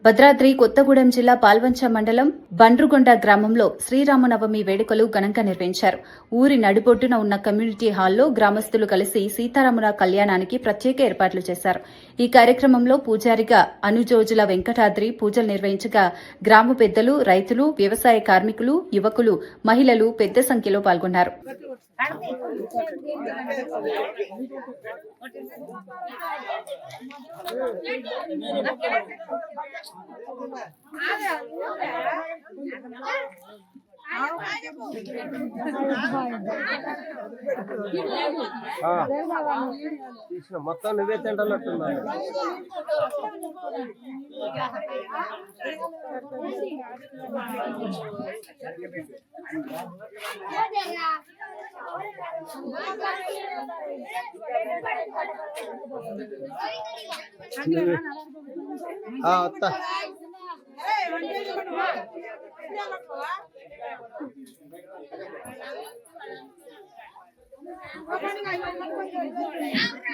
భద్రాద్రి కొత్తగూడెం జిల్లా పాల్వంచ మండలం బండ్రుగొండ గ్రామంలో శ్రీరామనవమి వేడుకలు ఘనంగా నిర్వహించారు. ఊరి నడిబొడ్డున ఉన్న కమ్యూనిటీ హాల్లో గ్రామస్తులు కలిసి సీతారాముల కళ్యాణానికి ప్రత్యేక ఏర్పాట్లు చేశారు. ఈ కార్యక్రమంలో పూజారిగా అనుజోజుల వెంకటాద్రి పూజలు నిర్వహించగా గ్రామ పెద్దలు, రైతులు, వ్యవసాయ కార్మికులు, యువకులు, మహిళలు పెద్ద సంఖ్యలో పాల్గొన్నారు. మొత్తం నువ్వే తింటానట్టున్నా. వస్తా Apa